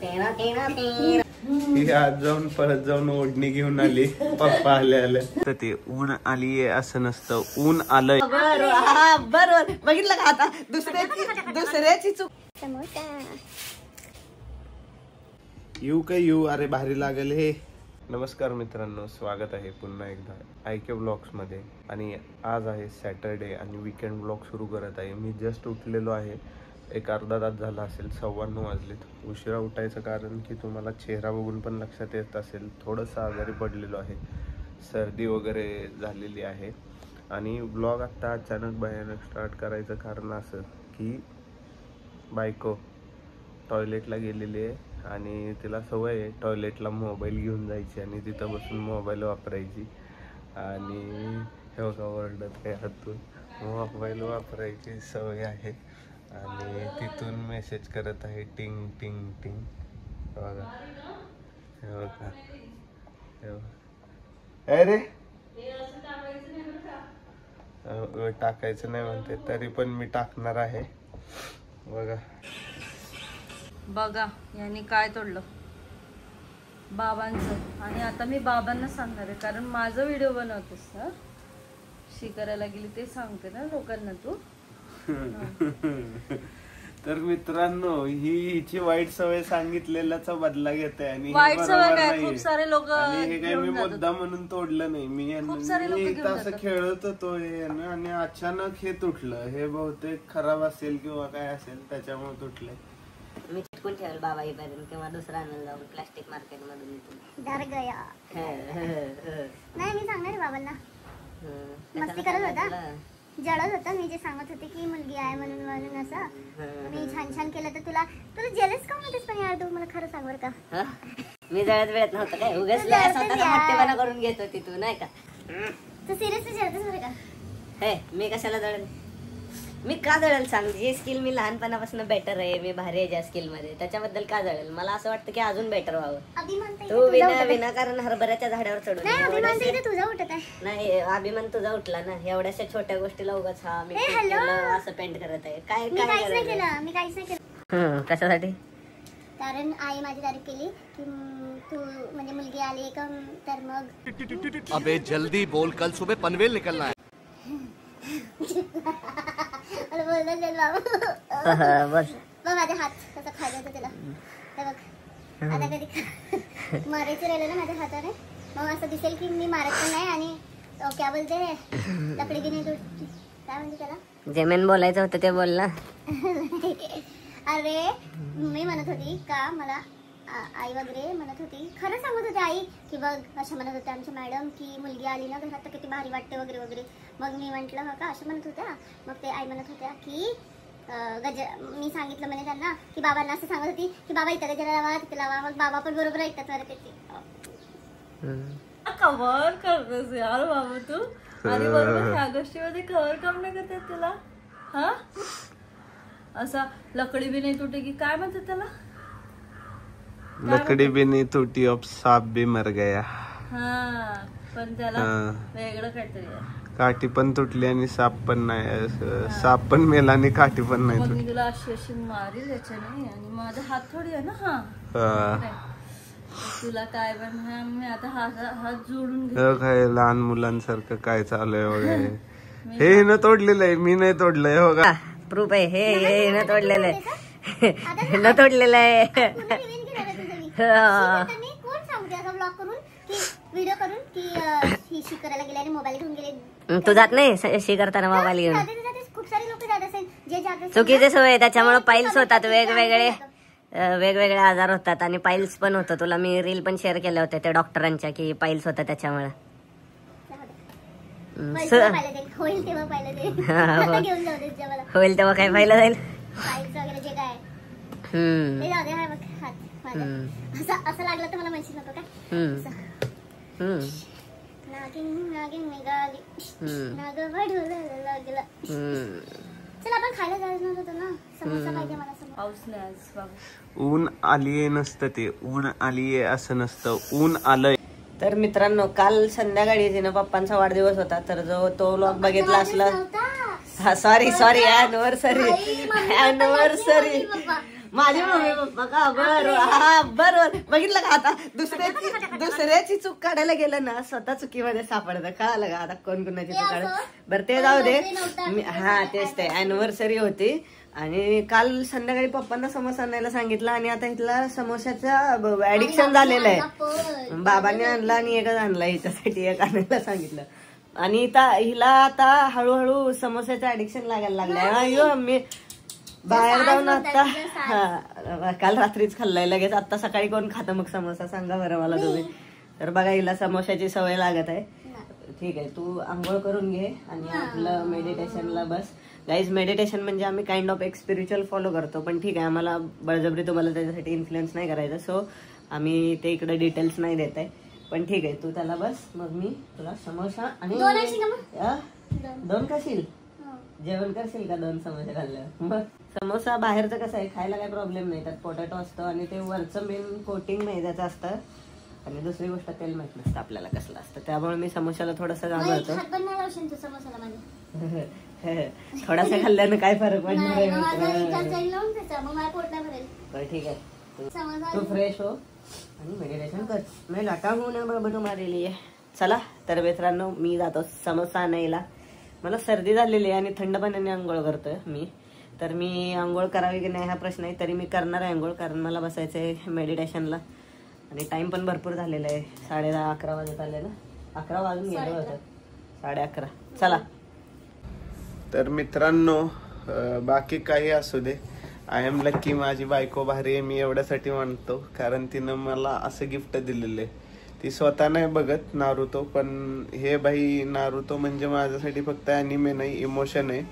ही आज जाऊन परत जाऊन ओढणी घेऊन आली. पप्पा आले तर ते ऊन आली असं नसतं, ऊन आलंय. बरोबर बघितलं का आता दुसऱ्याची चूक. येऊ काय येऊ, अरे भारी लागेल हे. नमस्कार मित्रांनो, स्वागत आहे पुन्हा एकदा IK ब्लॉग्स मध्ये. आणि आज आहे सॅटरडे आणि वीकेंड ब्लॉग सुरू करत आहे. मी जस्ट उठलेलो आहे, एक अर्धा तास झाला असेल, 9:15 वाजलेत. उशिरा उठायचं कारण की तुम्हाला चेहरा बघून पण लक्षात येत असेल, थोडंसं आजारी पडलेलो आहे, सर्दी वगैरे झालेली आहे. आणि ब्लॉग आत्ता अचानक भयानक स्टार्ट करायचं कारण असं की बायको टॉयलेटला गेलेली आहे आणि तिला सवय आहे टॉयलेटला मोबाईल घेऊन जायची आणि तिथं बसून मोबाईल वापरायची. आणि हे बघा ओरडत काय हातून, मोबाईल वापरायची सवय आहे. आणि तिथून मेसेज करत आहे टिंग टिंग टिंग. बघा हे बघा हे बघा. अरे टाकायचं नाही म्हणते, तरी पण मी टाकणार आहे. बघा बघा यांनी काय तोडलं बाबांचं. आणि आता मी बाबांना सांगणार आहे, कारण माझा व्हिडिओ बनवतेस ना, शी करायला गेली ते सांगते ना लोकांना तू. तर मित्रांनो, हिची वाईट सवय सांगितलेल्याचा बदला घेते आणि वाईट सवय काय, खूप सारे लोक हे काय मी मुद्दा म्हणून तोडलं नाही. मी असं खेळत होतो आणि अचानक हे तुटलं. हे बहुतेक खराब असेल किंवा काय असेल त्याच्यामुळे तुटलंय. मी चिटकून ठेवलं बाबा येईपर्यंत, किंवा दुसरा आणायला जाऊन प्लास्टिक मार्केट मधून. डर गया. नाही मी सांगणार आहे बाबांना, मस्ती करत होता, जळत होता. मी जे सांगत होते की मुलगी आहे म्हणून असं मी छान छान केलं तर तुला जेलस का होतेस. पण यार तू मला खरं सांग बरं का, मी जळत वेळत नव्हतं काय, उगाच हट्टेपणा करून घेत होती तू नाही का. तू सिरियसली जळतेस बरं का. हे मी कशाला जळेल, मी का जळेल सांग. जे स्किल मी लहानपणापासून बेटर आहे, मी भारी आहे ज्या स्किल मध्ये, त्याच्याबद्दल का जळेल. मला असं वाटतं की अजून बेटर व्हावं. तू विनाकारण हरभऱ्याच्या झाडावर चढून नाही, अभिमान तुझा उठला ना. एवढ्याशा छोट्या गोष्टीला उगाच हा मी असं पेंट करत आहे. काय मी काहीच नाही केलं. कशासाठी, कारण आई माझी तारीफ केली की तू म्हणजे मुलगी आली का, तर मग अबे जल्दी बोल, कल सुबह पनवेल निकलना है. बस माझा हात कसा खायला होता त्याला. हे बघ आता कधी मारायचं राहिलं ना माझ्या हाताने, मग असं दिसेल की मी मारत पण नाही. आणि क्या बोलते लकडी की नाही तुटती, काय म्हणते त्याला, जे मेन बोलायचं होतं ते बोल ना. अरे मी म्हणत होती का, मला आई वगैरे म्हणत होती, खरं सांगत होते आई की बघ असं म्हणत होते आमची मॅडम की मुलगी आली ना घरात तर किती भारी वाटते वगैरे वगैरे. मग मी म्हटलं हो का असं म्हणत होत्या. मग ते आई म्हणत होत्या की मी सांगितलं म्हणे त्यांना की बाबांना असं सांगत होती की बाबा इथं गजरा लावा तिथे लावा. मग बाबा पण बरोबर ऐकतात बरं त्याची. कव्हर करतोस यार बाबा तू. आणि बरोबर ह्या गोष्टीमध्ये कव्हर काम नाही करतात तुला. हा असा लकडी बी नाही तुटे की काय म्हणतात त्याला, लकड़ी भी नहीं टूटी अब सांप भी मर गया. हा पण त्याला वेगळं काहीतरी आहे. काठी पण तुटली आणि साप पण नाही, साप पण मेला आणि काठी पण नाही मग तुटली. मी तुला अशी मारी त्याच्याने. आणि माझा हात थोडी आहे ना हा, तुला काय पण मी आता हात जोडून काय लहान मुलांसारखं काय चालू आहे वगैरे. हे न तोडलेलं आहे, मी नाही तोडलंय. हो का प्रूफ आहे हे न तोडलेलं आहे, न तोडलेलं आहे. कोण सांगते असं ब्लॉग करून की व्हिडिओ करून की ही शी करायला गेले आणि मोबाईल घेऊन गेले. तू जात नाही शी करताना मोबाईल घेऊन. खूप सारे लोक जात असेल जे जात चुकीचे सवय, त्याच्यामुळे पाईल्स होतात, वेगवेगळे आजार होतात आणि पाईल्स पण होतं. तुला मी रील पण शेअर केल्या होत्या त्या डॉक्टरांच्या की पाईल्स होतात त्याच्यामुळे. होईल तेव्हा काय पाहिलं जाईल. असं लागलं तर मला माहिती नको काय. चल आपण खायला जायचं होतं ना, समोसा पाहिजे मला. पाऊस नाही आज बाबा. ऊन आलीये नसतं, ते ऊन आलीये असं नसतं, ऊन आलंय. तर मित्रांनो, काल संध्याकाळी तिनं पप्पांचा वाढदिवस होता, तर जो तो व्लॉग बघितला असला, सॉरी ॲनिव्हर्सरी माझे मम्मी पप्पा का बरोबर बघितलं का आता दुसऱ्याची चूक काढायला गेलं ना स्वतः चुकीमध्ये सापडतं. कळालं का आता कोण कोणाची चूक काढत. बरं ते जाऊ दे. हा तेच ते अॅनिव्हर्सरी होती आणि काल संध्याकाळी पप्पांना समोसा आणायला सांगितलं आणि आता इथला समोसाचं ऍडिक्शन झालेलं आहे. बाबांनी आणला आणि एकच आणला हिच्यासाठी एक आणायला सांगितलं आणि हिला आता हळूहळू समोसाचं ऍडिक्शन लागायला लागलंय. अयो मी बाहेर जाऊन आता काल रात्रीच खाल्लाय लगेच. आता सकाळी कोण खातं मग समोसा सांगा बरं मला तुम्ही. तर बघा हिला समोसाची सवय लागत आहे. ठीक आहे तू आंघोळ करून घे आणि आपलं मेडिटेशनला बस. गाईज मेडिटेशन म्हणजे आम्ही काइंड ऑफ एक स्पिरिच्युअल फॉलो करतो पण ठीक आहे आम्हाला बळजबरी तुम्हाला त्याच्यासाठी इन्फ्लुएन्स नाही करायचं. सो आम्ही ते इकडे डिटेल्स नाही देत आहे पण ठीक आहे तू त्याला बस. मग मी तुला समोसा आणि 2 खाशील जेवण करशील का 2 समोसे खाल्ल्यावर. मग समोसा बाहेरचं कसं आहे खायला काही प्रॉब्लेम नाही. त्यात पोटॅटो असतं आणि ते वरचं मेन कोटिंग मैद्याचं असतं आणि दुसरी गोष्ट तेल माहित नसतं आपल्याला कसलं असतं. त्यामुळे मी समोसाला थोडासा घाबरतो. थोडासा खाल्ल्यानं काय फरक पडणार आहे. ठीक आहे तू फ्रेश हो आणि मेडिटेशन कर. मी लाटा होऊन तुम्हाला लिए. चला तर मित्रांनो मी जातो समोसा आणायला. मला सर्दी झालेली आहे आणि थंड पाण्याने आंघोळ करतोय मी. तर मी आंघोळ करावी की नाही हा प्रश्न आहे. तरी मी करणार आहे आंघोळ कारण मला बसायचं आहे मेडिटेशनला आणि टाइम पण भरपूर झालेला आहे. 10:30-11 वाजत आले ना. 11 वाजून गेलं होतं 11:30. चला तर मित्रांनो बाकी काही असू दे आय एम लकी. माझी बायको भारी आहे मी एवढ्यासाठी म्हणतो कारण तिनं मला असं गिफ्ट दिलेलं आहे. ती स्वतः नाही बघत नारुतो पण हे भाई नारुतो म्हणजे माझ्यासाठी फक्त अॅनिमे नाही इमोशन आहे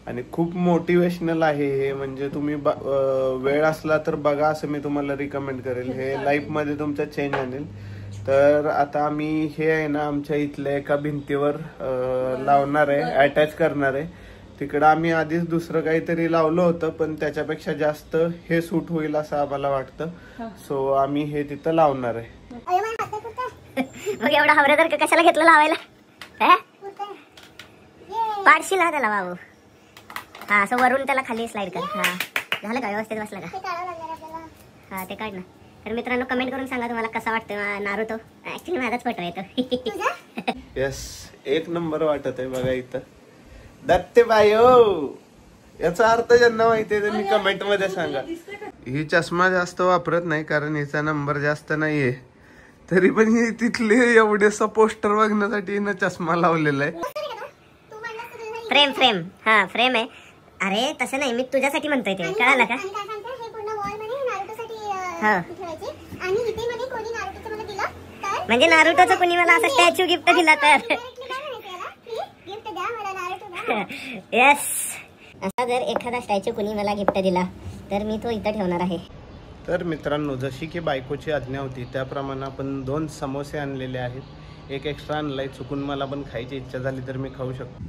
आणि खूप मोटिवेशनल आहे हे. म्हणजे तुम्ही वेळ असला तर बघा असं मी तुम्हाला रिकमेंड करेल. हे लाईफमध्ये तुमचा चेंज आणेल. तर आता आम्ही हे आहे ना आमच्या इथल्या एका भिंतीवर लावणार आहे अटॅच करणार आहे. तिकडं आम्ही आधीच दुसरं काहीतरी लावलं होतं पण त्याच्यापेक्षा जास्त हे सूट होईल असं आम्हाला वाटतं. सो आम्ही हे तिथं लावणार आहे. मग एवढा हवरेदार कशाला घेतलं लावायला. पाडशील ना त्याला बाबू. हा असं वरून त्याला खाली स्लाइड कर. हा झालं का व्यवस्थित बसलं का. हा ते काढ ना. तर मित्रांनो कमेंट करून सांगा तुम्हाला कसा वाटतं नारुतो. ऍक्च्युली माझाच फोटो येतो. येस 1 नंबर वाटत आहे बघा इथं. दत्ते बायो याचा अर्थ ज्यांना माहितीये त्यांनी कमेंट मध्ये सांगा. ही चष्मा जास्त वापरत नाही कारण हिचा नंबर जास्त नाहीये तरी पण ही तिथले एवढेसा पोस्टर बघण्यासाठी हिनं चष्मा लावलेला आहे. फ्रेम हा फ्रेम आहे. अरे तसं नाही मी तुझ्यासाठी म्हणतोय ते कळालं का. म्हणजे नारुतोचं कोणी मला असं स्टॅच्यू गिफ्ट दिला तर येस. असा जर एखादा स्टॅच्यू कोणी मला गिफ्ट दिला तर मी तो इथं ठेवणार आहे. तर मित्रांनो जशी की बायकोची आज्ञा होती त्याप्रमाणे आपण 2 समोसे आणलेले आहेत. एक एक्स्ट्रा आणलाय चुकून मला पण खायची इच्छा झाली तर मी खाऊ शकतो.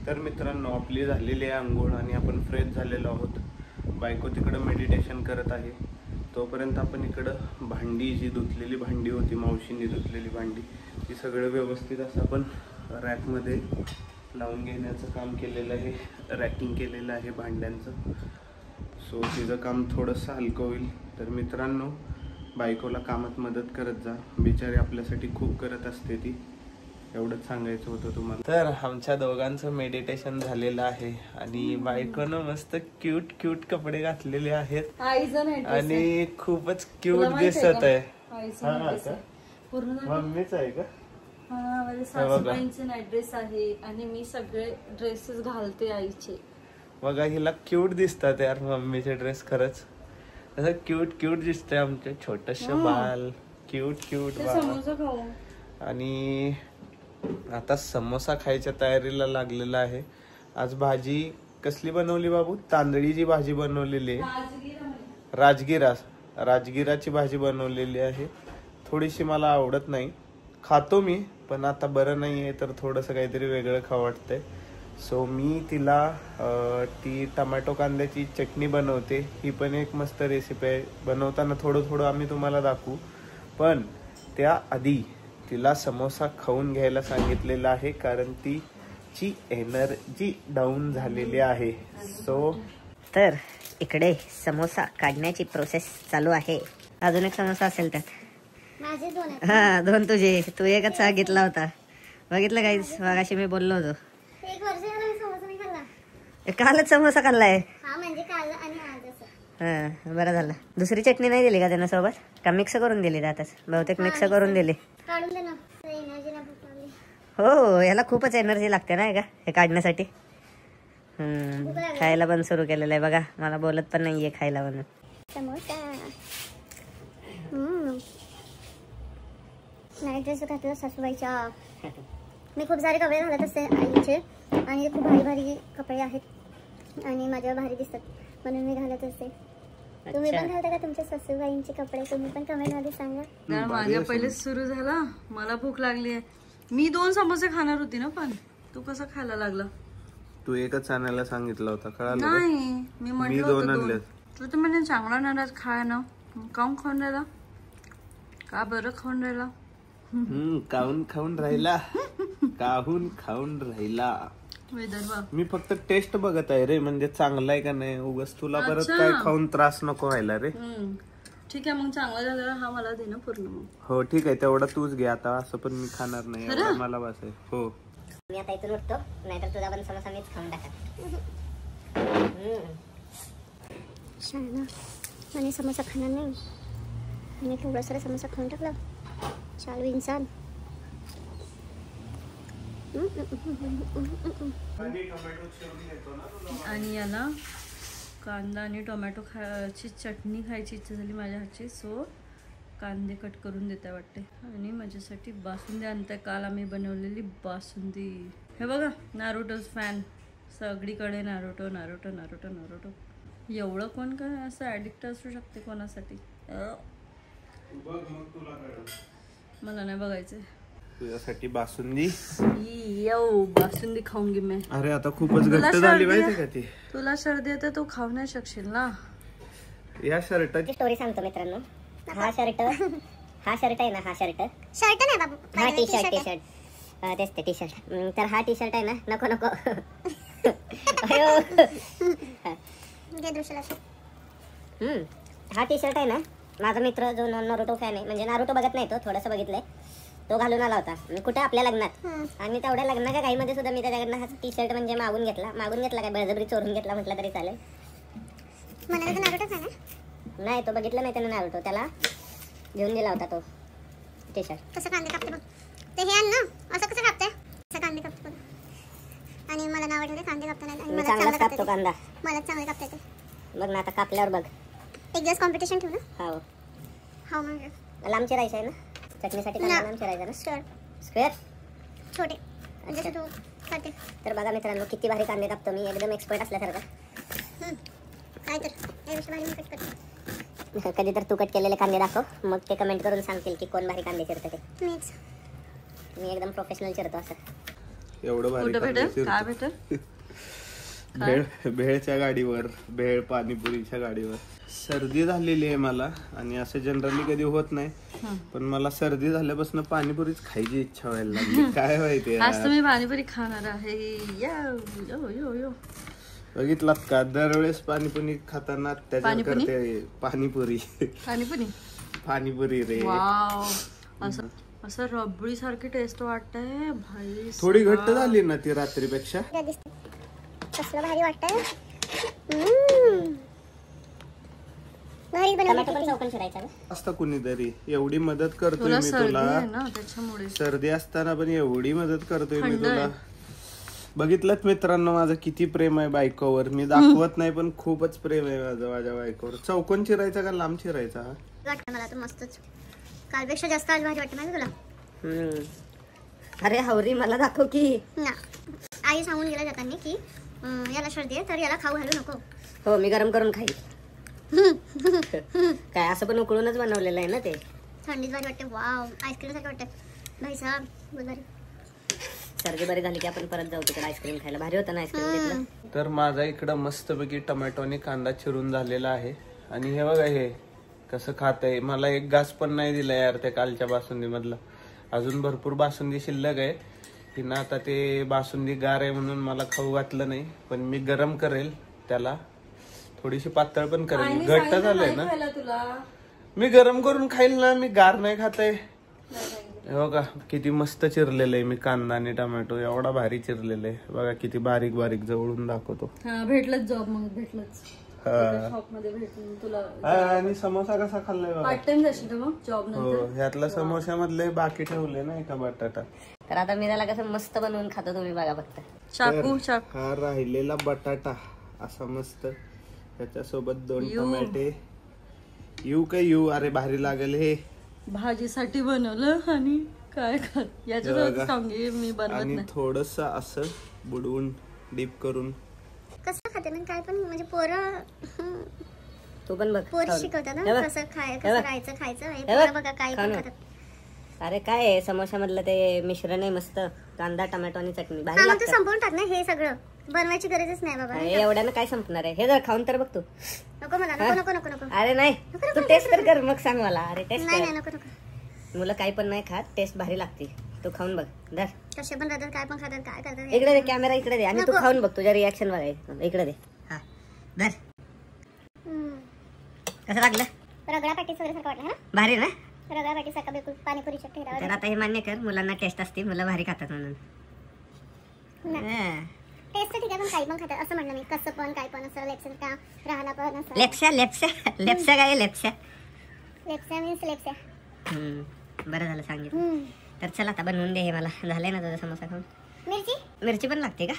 तर मित्रांनो आपली झालेली आहे आंघोळ आणि आपण फ्रेश झालेलो आहोत. बायको तिकडं मेडिटेशन करत आहे तोपर्यंत आपण इकडं भांडी जी धुतलेली भांडी होती मावशीने धुतलेली भांडी ती सगळं व्यवस्थित असं आपण रॅकमध्ये लावून घेण्याचं काम केलेलं आहे. रॅकिंग केलेलं आहे भांड्यांचं. सो तिचं काम थोडंसं हलकं होईल. तर मित्रांनो बायकोला कामात मदत करत जा. बिचारी आपल्यासाठी खूप करत असते ती. एवढंच सांगायचं होतं तुम्हाला. तर आमच्या दोघांचं मेडिटेशन झालेलं आहे आणि बायकोनं मस्त क्यूट कपडे घातलेले आहेत आणि खूपच क्यूट दिसत आहे. मम्मीच आहे का. माझ्या सासूबाईंचे नाईट ड्रेस आहे आणि मी सगळे ड्रेसेस घालते आईचे. बघा हिला क्यूट दिसतात यार मम्मीचे ड्रेस. खरंच असं क्यूट दिसतंय आमचे छोटस बाल. क्यूट बाल. आणि आता समोसा खायच्या तयारीला लागलेला आहे. आज भाजी कसली बनवली बाबू. तांदळीची भाजी बनवलेली आहे. राजगिराची भाजी बनवलेली आहे. थोडीशी मला आवडत नाही खातो मी पण आता बरं नाही आहे तर थोडंसं काहीतरी वेगळं खावं वाटतंय. सो मी तिला ती टमॅटो कांद्याची चटणी बनवते. ही पण एक मस्त रेसिपी आहे. बनवताना थोडं आम्ही तुम्हाला दाखवू पण त्याआधी तिला समोसा खाऊन घ्यायला सांगितलेलं आहे कारण तिची एनर्जी डाऊन झालेली आहे. सो तर इकडे समोसा काढण्याची प्रोसेस चालू आहे. अजून एक समोसा असेल तर माझे 2 आहेत. हा 2 तुझे, तू एकच घेतला होता. बघितलं काहीच मगाशी मी बोललो होतो. 1 वर्ष झालं मी समोसा नाही खाल्ला. कालच समोसा खाल्लाय. हा म्हणजे काल आणि आज असं. हा बरं झालं. दुसरी चटणी नाही दिली का त्यांना सोबत, का मिक्स करून दिली त्यातच? बहुतेक मिक्स करून दिली. काढून दे ना, एनर्जी नाही भूक लागली. हो याला खूपच एनर्जी लागते ना का हे काढण्यासाठी. खायला पण सुरू केलेलं आहे बघा, मला बोलत पण नाहीये खायला म्हणून. समोसा नाईट ड्रेस घातला सासूबाईच्या. मी खूप सारे कपडे घालत असते आईचे आणि खूप भारी भारी कपडे आहेत आणि माझ्या भारी दिसतात म्हणून मी घालत असते. तुम्ही पण घालता का तुमच्या सासूबाईंचे कपडे? तुम्ही पण कमेंट मध्ये सांगा. माझ्या पहिलेच सुरू झाला, मला भूक लागली आहे. मी 2 समोसे खाणार होती ना, पण तू कसं खायला लागला? तू एकच आणायला सांगितलं होतं, कळालं का? नाही मी म्हटलं 2 होतं आणले. तू तर म्हणजे चांगला नाराज खाय ना. काऊन खाऊन राहिला? का बरं खाऊन राहिला? काहून खाऊन राहिला काहून खाऊन राहिला. विदर्भ मी फक्त टेस्ट बघत आहे रे, म्हणजे चांगला आहे का नाही. उगाच तुला परत काय खाऊन त्रास नको व्हायला रे. ठीक आहे मग, चांगला झाला हा मला दे ना पूर्ण मग. हो ठीक आहे, तेवढा तूच घे आता. असं पण मी खाणार नाही एवढं, मला बस आहे. हो मी आता इथून उठतो, नाहीतर तुझा पण समोसा मीच खाऊन टाका. आणि समोसा खाणार नाही आणि केवढा सारा समोसा खाऊन टाकला. चालू इंसान. आणि याला कांदा आणि टोमॅटो ची चटणी खायची इच्छा झाली माझ्या हातची, सो कांदे कट करून देते वाटते. आणि माझ्यासाठी बासुंदी आणते, काल आम्ही बनवलेली बासुंदी. हे बघा नारुटोज फॅन, सगळीकडे नारुटो नारुटो नारुटो नारुटो. एवढं कोण काय असं ॲडिक्ट असू शकते कोणासाठी? मला नाही बघायचं. तुझ्यासाठी बासुंदी. बासुंदी खाऊंगी मी. अरे आता खूपच घट्ट झाली माहिती का ती. तुला सर्दी येते, तू खाऊ नाही शकशील ना. या शर्टाची स्टोरी सांगतो मित्रांनो. हा शर्ट आहे ना, हा शर्ट नाही बाबू, हा टी शर्ट तेच ते टी शर्ट. तर हा टी शर्ट आहे ना, नको नको हा टी शर्ट आहे ना, माझा मित्र जो नारुतो फॅन आहे, म्हणजे नारुतो बघत नाही तो, थोडंसं बघितलंय, तो घालून आला होता कुठे आपल्या लग्नात. आणि तेवढ्या लग्नाच्या घाईमध्ये सुद्धा मी त्याच्याकडनं हा टी शर्ट म्हणजे मागून घेतला काय बळजबरी चोरून घेतला म्हटलं तरी चालेल. मला नारुतो फॅन नाही, तो बघितला नाही त्यानं नारुतो, त्याला घेऊन दिला होता तो टी शर्ट. कसं कांदे कापते बघ ते, हे आण ना, असं कसं कापते, असं कांदे कापते बघ. आणि मला नाव आवडते कांदे कापता नाही, मला चांगला कापतो कांदा, मला चांगले कापता येते बघ ना. आता कापल्यावर बघ, एक दिवस कॉम्पिटिशन ठेवू ना. हो म्हणजे लांब चिरायचं आहे ना, चटणीसाठी लांब चिरायचं ना. स्क्वेअर छोटे म्हणजे तू करते. तर बघा मित्रांनो किती भारी कांदे कापतो मी, एकदम एक्सपर्ट असल्यासारखं. काय तर कधी तर तू कट केलेले कांदे दाखव, मग ते कमेंट करून सांगतील की कोण भारी कांदे चिरते ते. मी एकदम प्रोफेशनल चिरतो असं. एवढं भारी काय भेटल? भेळच्या गाडीवर, भेळ पाणीपुरीच्या गाडीवर. सर्दी झालेली आहे मला, आणि असं जनरली कधी होत नाही, पण मला सर्दी झाल्यापासून पाणीपुरीच खायची इच्छा व्हायला लागली. काय माहिती आज तुम्ही पाणीपुरी खाणार आहे. बघितलात का, दरवेळेस पाणीपुरी खाताना त्याच्यावर करते पाणीपुरी. पाणीपुरी रे. असं रबडी सारखी टेस्ट वाटतंय भाई. थोडी घट्ट झाली ना ती रात्रीपेक्षा. कसलं भारी वाटतंय. असता कुणीतरी एवढी मदत करतोय मी तुला, सर्दी असताना पण एवढी मदत करतोय मी तुला. बघितलं मित्रांनो माझं किती प्रेम आहे बायकोवर. मी दाखवत नाही पण खूपच प्रेम आहे माझं माझ्या बायकोवर. चौकोन चिरायचा का लांब चिरायचा? वाटतं मला तर मस्तच, कालपेक्षा जास्त आज भारी वाटतं माहिती तुला. अरे हवरी मला दाखव की ना. आई सांगून गेला जाताना की याला सर्दी आहे तर याला खाऊ घालू नको. हो मी गरम करून खाईल. काय असं पण उकळूनच बनवलेलं आहे ना ते. थंडीत भारी वाटते. वाव, आईस्क्रीम सारखं वाटतं भाई साहेब, बहुत भारी. सर्दी बरी झाली की आपण परत जाऊ तिकडे आईस्क्रीम खायला. भारी होतं ना आईस्क्रीम घेतलं तर. माझा इकडं मस्तपैकी टोमॅटो आणि कांदा चिरून झालेला आहे. आणि हे बघा हे कसं खात आहे. मला एक घास पण नाही दिला यार त्या कालच्या बासुंदी मधला. अजून भरपूर बासुंदी शिल्लक आहे. तिनं आता ते बासुंदी गार आहे म्हणून मला खाऊ घातलं नाही, पण मी गरम करेल त्याला थोडीशी पातळ पण करेल. आईने घट्ट सांगितलं झालंय नाही ना. खायला तुला. मी गरम करून खाईल ना, मी गार नाही खाते. हे बघा किती मस्त चिरलेलं आहे मी, कांदा आणि टोमॅटो एवढा भारी चिरलेलं आहे बघा, किती बारीक बारीक जवळून दाखवतो. हा भेटलंच जॉब, मग भेटलंच शॉप मध्ये भेटलं तुला. आणि समोसा कसा खाल्लाय बघा. पार्ट टाइम जाशील का मग जॉब हो, नंतर? ह्यातला समोशामधले बाकी ठेवले ना एका बटाटा. तर आता मी त्याला कसं मस्त बनवून खातो तुम्ही बघा फक्त. चाकू चाकू. हा राहिलेला बटाटा असा मस्त, त्याच्यासोबत 2 टोमॅटे. येऊ अरे भारी लागेल हे. भाजीसाठी बनवलं आणि काय खात याच्यासोबत सांगे मी बनवत आणि नाही. थोडस असं बुडवून डीप करून. कसं खाते ना काय पण, म्हणजे पोरं तू पण बघ पोरं शिकवतात ना कसं राहायचं खायचं. हे हे पोरं बघ, बघा काय खाऊ पण ना. खातात. अरे काय आहे समोसा मधलं ते मिश्रण आहे मस्त, कांदा टोमॅटो आणि चटणी भारी हा मग तू लागतं. संपवून टाक ना हे सगळं, बनवायची गरजच नाही बाबा. अरे एवढ्यानं काय संपणार आहे, हे जर खाऊन तर बघ तू. नको मला, नको नको नको नको. अरे नाही तू टेस्ट तर कर मग सांग मला. अरे टेस्ट नाही कर. नाही नको नको. मुलं काही पण नाही खात, टेस्ट भारी लागते. तू खाऊन बघ. धर कसे पण राहतात, काय पण खातात, काय करतात. इकडे दे कॅमेरा, इकडे दे आणि तू नको. खाऊन बघ, तुझ्या रिॲक्शन बघायचं. इकडे दे. हा धर. कसं लागलं? रगडा पॅटीस वगैरे सारखं वाटलं ना. भारी ना. रगडा पॅटीस सारखं बिलकुल पाणीपुरीच्या तर ठेऱ्यावर. आता हे मान्य कर, मुलांना टेस्ट असते, मुलं भारी खातात म्हणून. हा. टेस्ट ठीक आहे पण काही पण खातात असं म्हणणं मी. कसं पण काय पण असं लेप्सा का राहणं पण असं. लेप्स्या लेप्स्या लेप्स्या काय लेप्स्या. लेप्सा मीन्स लेप्सा. बरं झालं सांगितलं. तर चल आता बनवून दे हे मला. झालंय ना तुझा समोसा खाऊन. मिरची पण लागते का?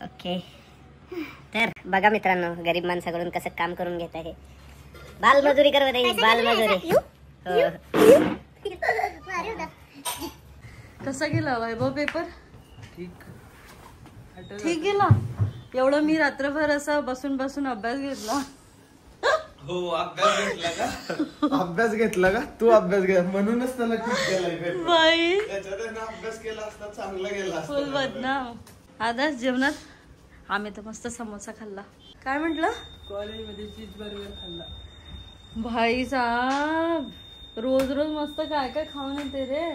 ओके. तर बघा मित्रांनो, गरीब माणसाकडून कसं काम करून घेत आहे. बालमजुरी करत आहे, बालमजुरी. कसा गेला वैभव पेपर? ठीक गेला. एवढं मी रात्रभर असा बसून बसून अभ्यास घेतला. हो अभ्यास घेतला का? अभ्यास घेतला का? तू अभ्यास घ्या म्हणूनच त्याला ठीक केलाय पेपर. बाई त्याच्यात अभ्यास केला असता चांगला गेला असता. फुल बदनाम. आता जेवणात आम्ही तर मस्त समोसा खाल्ला. काय म्हंटल? कॉलेजमध्ये चीज बर्गर खाल्ला. भाई साहब रोज रोज मस्त काय काय खाऊन येते रे.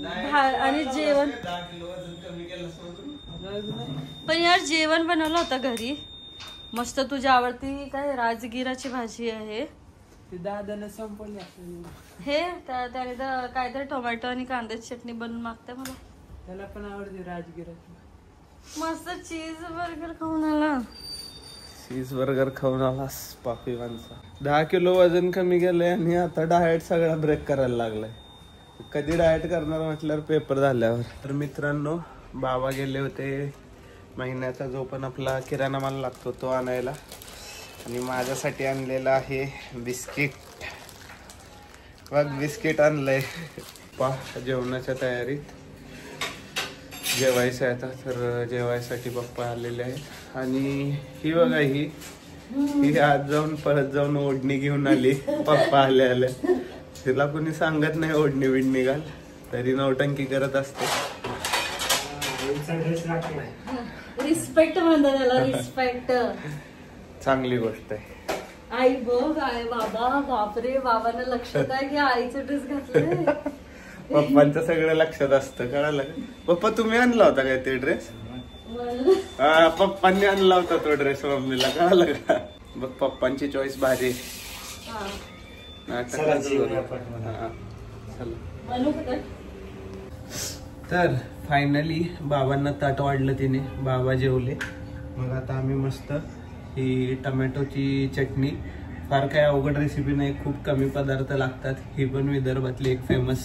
आणि जेवण पण यार, जेवण बनवलं होतं घरी मस्त. तुझ्या आवडती काय राजगिराची भाजी आहे दादाने संपवली. हे त्याने तर काहीतरी टोमॅटो आणि कांद्याची चटणी बनवून मागते मला. त्याला पण आवडते राजगिराची. मस्त चीज बर्गर खाऊन आला. चीज बर्गर खाऊन आलास पापी माणसा. 10 किलो वजन कमी केलंय आणि आता डाएट सगळा ब्रेक करायला लागलाय. कधी डाएट करणार म्हटल्यावर पेपर झाल्यावर. तर मित्रांनो, बाबा गेले होते महिन्याचा जो पण आपला किराणा माल लागतो तो आणायला, आणि माझ्यासाठी आणलेला आहे बिस्किट. बघ बिस्किट आणलंय. पा जेवणाच्या तयारीत जेवायचं आहे आता. तर जेवायसाठी पप्पा आलेले आहेत. आणि ही बघा ही आज जाऊन परत जाऊन ओढणी घेऊन आली. पप्पा आले तिला कुणी सांगत नाही ओढणी बिडणी घाल, तरी नौटंकी करत असते. रिस्पेक्ट म्हणतात त्याला, रिस्पेक्ट. चांगली गोष्ट आहे. आई बघ आहे बाबा. बापरे, बाबांना लक्षात आहे की आईचं ड्रेस घातलंय. पप्पांचं सगळं लक्षात असतं. कळालं का? पप्पा तुम्ही आणला होता काय ते ड्रेस? हा पप्पांनी आणला होता तो ड्रेस मम्मीला. कळालं का? बघ पप्पांची चॉईस भारी. तर फायनली बाबांना ताट वाढलं तिने. बाबा जेवले. मग आता आम्ही मस्त ही टोमॅटोची चटणी, फार काय अवघड रेसिपी नाही, खूप कमी पदार्थ लागतात. ही पण विदर्भातली एक फेमस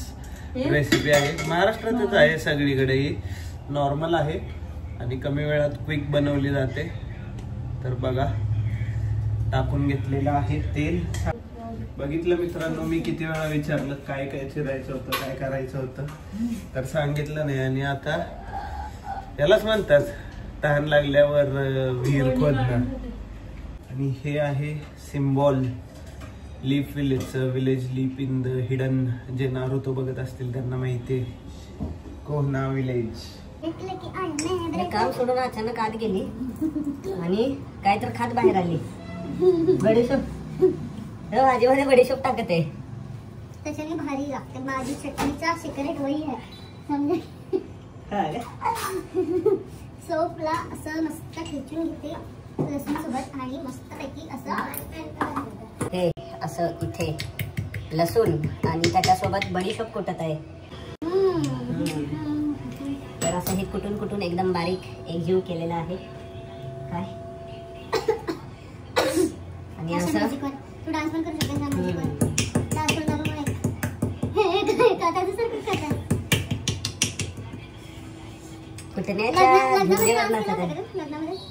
रेसिपी आहे. महाराष्ट्रातच आहे सगळीकडे. ही नॉर्मल आहे आणि कमी वेळात क्विक बनवली जाते. तर बघा, टाकून घेतलेलं आहे तेल. बघितलं मित्रांनो, मी किती वेळा विचारलं काय काय चिरायचं होतं, काय करायचं होतं, तर सांगितलं नाही. आणि आता यालाच म्हणतात तहान लागल्यावर विहीर खोदणं. आणि हे आहे सिम्बॉल लीफ विलेजचं. Village leaf in the hidden. जे नारुतो बघत असतील त्यांना माहिती आहे, कोहना विलेज. काम सोडून अचानक आत गेली आणि काय तर खात बाहेर आली. बडीशोप भाजीमध्ये बडीशोप टाकत आहे. त्याच्याने भारी लागते. माझी चटणीचा सिक्रेट वही आहे समजे. सोपला असं मस्त खेचून घेते लसूण सोबत. सोबत आणि मस्तपैकी असं हे असं इथे लसूण आणि त्याच्यासोबत बडीशोप कुटत आहे. तर असं हे कुटून कुटून एकदम बारीक एकजीव केलेला आहे काय. आणि असं तू डान्स पण करू शकतेस. कुटण्याच्या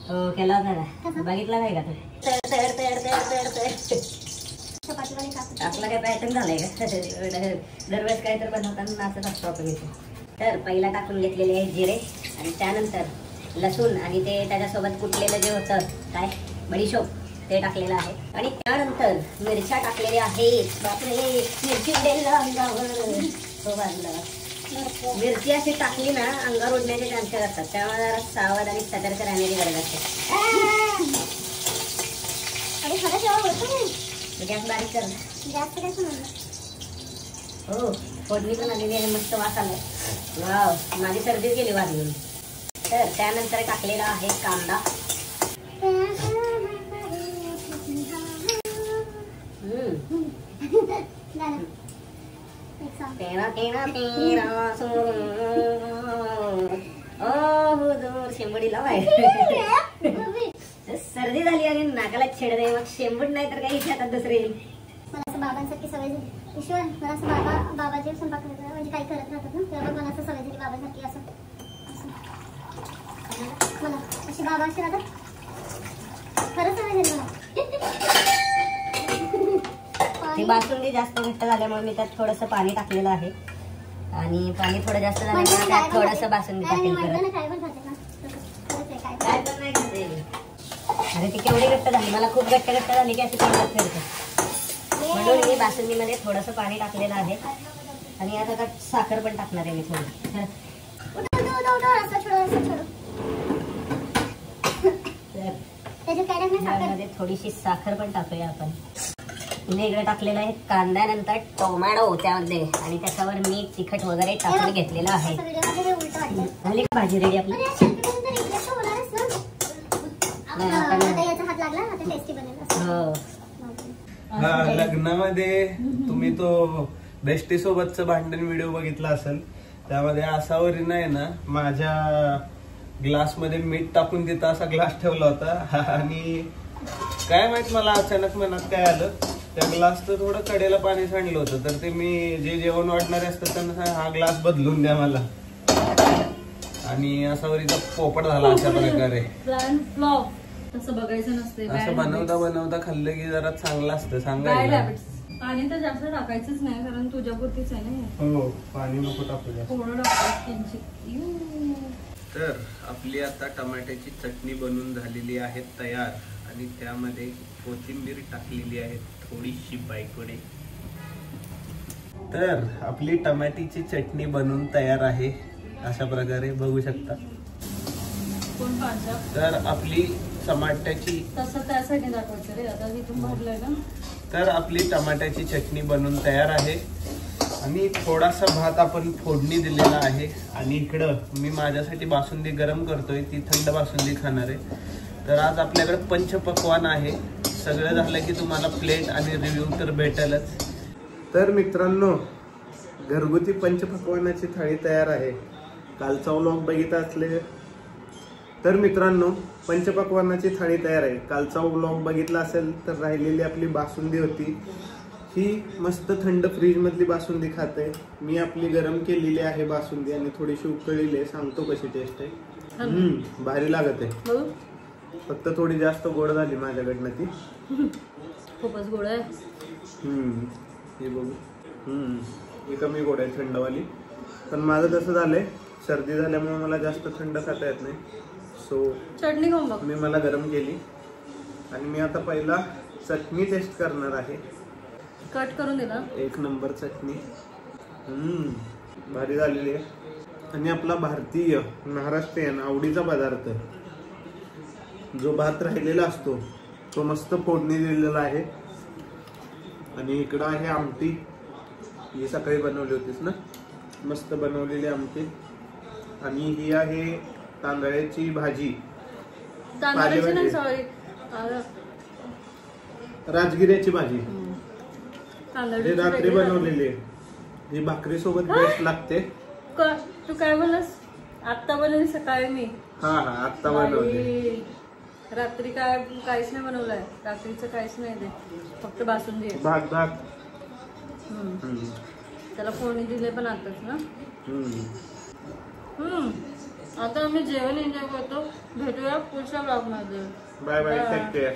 हो केला होता बघितला नाही का तू. आपला काय पॅटर्न झालाय का दरवेळेस काय तर बनवताना असंच असतो आपण इथे. तर पहिला टाकून घेतलेले आहे जिरे आणि त्यानंतर लसूण आणि ते त्याच्यासोबत कुटलेलं जे होतं काय बडीशोप ते टाकलेलं आहे. आणि त्यानंतर मिरच्या टाकलेल्या आहेत. बापरे मिरची उडेल अंगावर. हो बाजूला मिरची अशी टाकली ना अंगावर उडण्याचे चान्सेस असतात. त्यामुळे जरा सावध आणि सतर्क राहण्याची गरज असते. गॅस बारीक कर. हो फोडणी पण आलेली आहे मस्त वास आलाय. वाव माझी सर्दीच गेली वाजून. तर त्यानंतर टाकलेला आहे कांदा. तेरा तेरा तेरा शेंबडी लावाय. सर्दी झाली आणि नाकाला छेडते मग शेंबूड नाही तर काही इथे आता दुसरी. मला असं बाबांसारखी सवय झाली. ईश्वर मला असं बाबा जे स्वयंपाक करतात म्हणजे काही करत राहतात ना तेव्हा मला असं सवय झाली बाबांसारखी. असं मला अशी बाबा अशी राहतात खरंच सवय झाली मला. ती बासुंदी जास्त घट्ट झाल्यामुळे मी त्यात थोडंसं पाणी टाकलेलं आहे आणि पाणी थोडं जास्त झाल्यामुळे त्यात थोडंसं बासुंदी टाकेल परत. काय पण नाही करते. अरे ती केवढी घट्ट झाली. मला खूप घट्ट झाली की अशी तोंडात फिरते म्हणून मी बासुंदीमध्ये थोडंसं पाणी टाकलेलं आहे. आणि आता त्यात साखर पण टाकणार आहे मी थोडी. त्यामध्ये थोडीशी साखर पण टाकूया आपण. इकडे टाकलेला आहे कांद्यानंतर टोमॅटो त्यामध्ये आणि त्याच्यावर मीठ तिखट वगैरे टाकून घेतलेलं आहे. झाली का भाजी रेडी आपली. लग्नामध्ये तुम्ही तो बेस्टी सोबतचं भांडण व्हिडिओ बघितला असेल. त्यामध्ये आसावरी नाही ना माझ्या ग्लास मध्ये मीठ टाकून तिथं असा ग्लास ठेवला होता आणि काय माहित मला अचानक मनात काय आलं त्या ग्लासचं थोडं कडेला पाणी सांडलं होतं. तर ते मी जे जेवण वाढणारे असतात त्यांना हा ग्लास बदलून द्या मला. आणि आसावरीचा पोपट झाला अशा प्रकारे. तसं बघायचं नसते. असं बनवता बनवता खाल्लं की जरा चांगलं असतं सांगायला. पाणी तर जास्त टाकायचंच नाही कारण तुझ्यापुरतीच आहे ना. हो पाणी नको टाकू जास्त. थोडं टाकायचं. तर आपली आता टमाट्याची चटणी बनून झालेली आहे तयार आणि त्यामध्ये कोथिंबीर टाकलेली आहे थोडीशी बायकोडे. तर आपली टमाट्याची चटणी बनून तयार आहे अशा प्रकारे बघू शकता. तर आपली टमाट्याची तसं त्यासाठी दाखवायचं रे आता इथून भरलंय ना. तर आपली टमाट्याची चटणी बनून तयार आहे आणि थोडासा भात आपण फोडणी दिलेला आहे. आणि इकडं मी माझ्यासाठी बासुंदी गरम करतोय. ती थंड बासुंदी खाणार आहे. तर आज आपल्याकडे पंचपक्वान आहे. सगळं झालं की तुम्हाला प्लेट आणि रिव्ह्यू तर भेटेलच. तर मित्रांनो घरगुती पंचपक्वानाची थाळी तयार आहे. कालचा व्लॉग बघितला असले तर मित्रांनो पंचपक्वानाची थाळी तयार आहे. कालचा व्लॉग बघितला असेल तर राहिलेली आपली बासुंदी होती. ही मस्त थंड फ्रीज मधली बासुंदी खाते मी. आपली गरम केलेली आहे बासुंदी आणि थोडीशी उकळलेली आहे. सांगतो कशी टेस्ट आहे. भारी लागत आहे. फक्त थोडी जास्त गोड झाली माझ्याकडनं ती. खूपच गोड आहे. हे बघू. ही कमी गोड आहे थंडवाली. पण माझं कसं झालंय सर्दी झाल्यामुळे मला जास्त थंड खाता येत नाही. सो चटणी खाऊन बघ. मी मला गरम केली आणि मी आता पहिला चटणी टेस्ट करणार आहे. कट करून दिला. एक नंबर चटणी. भारी झालेली आहे. आणि आपला भारतीय महाराष्ट्रीयन आवडीचा पदार्थ जो भात राहिलेला असतो तो मस्त फोडणी दिलेला आहे. आणि इकडं आहे आमटी. ही सकाळी बनवली होतीस ना. मस्त बनवलेली आमटी. आणि ही आहे तांदळाची भाजी. तांदळाची नाही सॉरी राजगिऱ्याची भाजी तांदळाची हे रात्री वेगळी बनवलेली आहे. ही भाकरी सोबत बेस्ट लागते. तू काय बोलस? आत्ता बनवली सकाळी मी. हा आता बनवली. बाई, रात्री काहीच नाही बनवलंय. रात्रीचं काहीच नाही ते, फक्त बासुंदी आहे. भात त्याला फोडणी दिले पण आताच ना. आता आम्ही जेवण एन्जॉय करतो. भेटूया पुढच्या ब्लॉग मध्ये. Bye bye, take care.